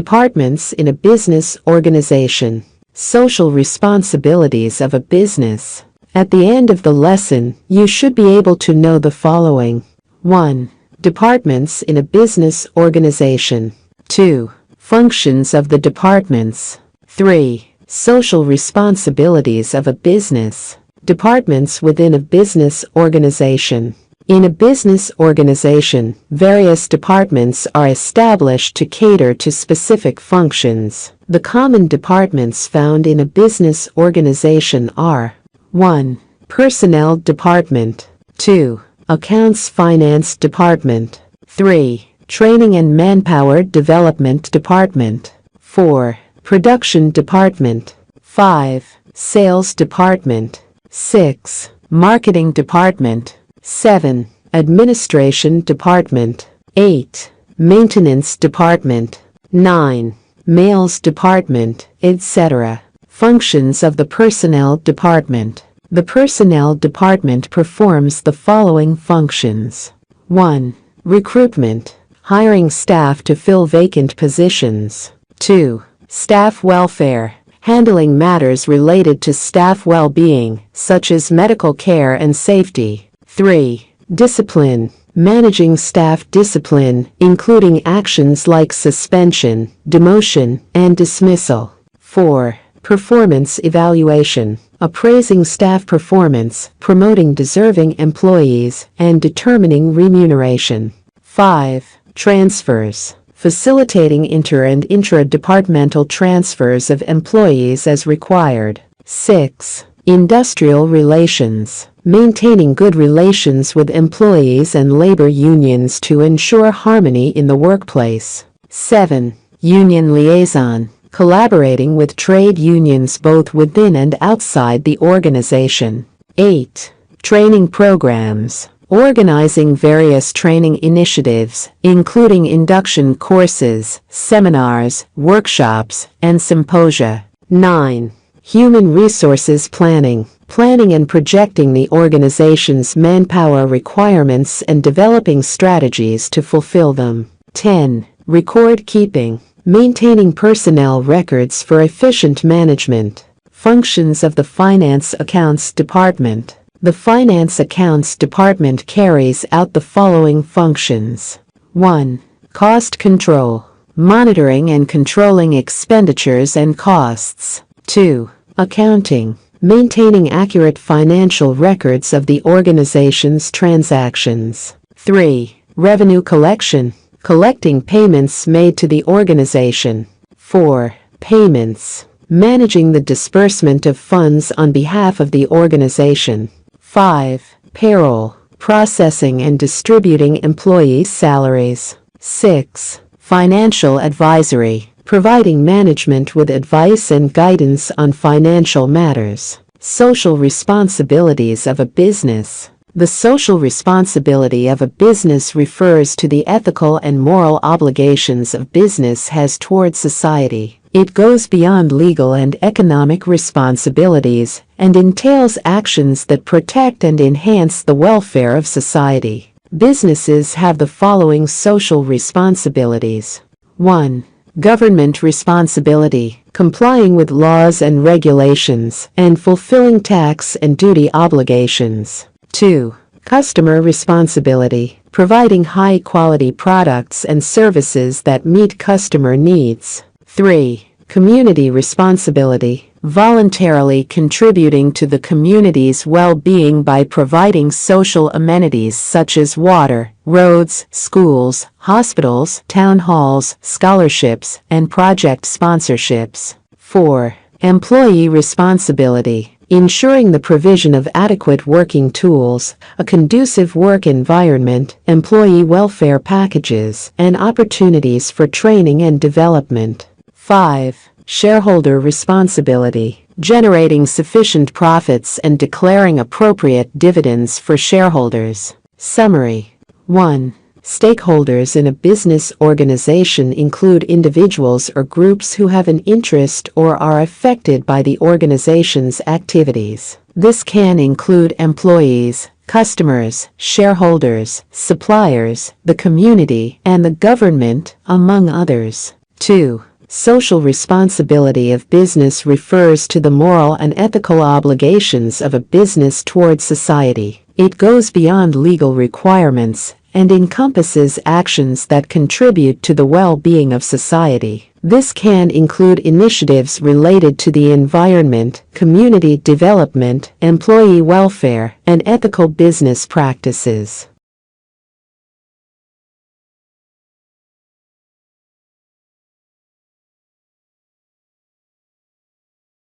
Departments in a business organization. Social responsibilities of a business. At the end of the lesson, you should be able to know the following. 1. Departments in a business organization. 2. Functions of the departments. 3. Social responsibilities of a business. Departments within a business organization. In a business organization, various departments are established to cater to specific functions. The common departments found in a business organization are 1. Personnel department. 2. Accounts finance department. 3. Training and manpower development department. 4. Production department. 5. Sales department. 6. Marketing department. 7. Administration department. 8. Maintenance department. 9. Mails department, etc. Functions of the personnel department. The personnel department performs the following functions. 1. Recruitment, hiring staff to fill vacant positions. 2. Staff welfare, handling matters related to staff well-being, such as medical care and safety. 3. Discipline, managing staff discipline, including actions like suspension, demotion, and dismissal. 4. Performance evaluation, appraising staff performance, promoting deserving employees, and determining remuneration. 5. Transfers, facilitating inter- and intra-departmental transfers of employees as required. 6. Industrial relations, maintaining good relations with employees and labor unions to ensure harmony in the workplace. 7. Union liaison, collaborating with trade unions both within and outside the organization. 8. Training programs, organizing various training initiatives, including induction courses, seminars, workshops, and symposia. 9. Human resources planning, planning and projecting the organization's manpower requirements and developing strategies to fulfill them. 10. Record keeping, maintaining personnel records for efficient management. Functions of the Finance Accounts Department. The Finance Accounts Department carries out the following functions. 1. Cost control, monitoring and controlling expenditures and costs. 2. Accounting, maintaining accurate financial records of the organization's transactions. 3. Revenue collection, collecting payments made to the organization. 4. Payments, managing the disbursement of funds on behalf of the organization. 5. Payroll, processing and distributing employee salaries. 6. Financial advisory, providing management with advice and guidance on financial matters. Social responsibilities of a business. The social responsibility of a business refers to the ethical and moral obligations a business has towards society. It goes beyond legal and economic responsibilities and entails actions that protect and enhance the welfare of society. Businesses have the following social responsibilities. 1. Government responsibility, complying with laws and regulations and fulfilling tax and duty obligations. 2. Customer responsibility, providing high-quality products and services that meet customer needs. 3. Community responsibility, voluntarily contributing to the community's well-being by providing social amenities such as water, roads, schools, hospitals, town halls, scholarships, and project sponsorships. 4. Employee responsibility, ensuring the provision of adequate working tools, a conducive work environment, employee welfare packages, and opportunities for training and development. 5. Shareholder responsibility, generating sufficient profits and declaring appropriate dividends for shareholders. Summary. 1. Stakeholders in a business organization include individuals or groups who have an interest or are affected by the organization's activities. This can include employees, customers, shareholders, suppliers, the community, and the government, among others. 2. Social responsibility of business refers to the moral and ethical obligations of a business towards society. It goes beyond legal requirements and encompasses actions that contribute to the well-being of society. This can include initiatives related to the environment, community development, employee welfare, and ethical business practices.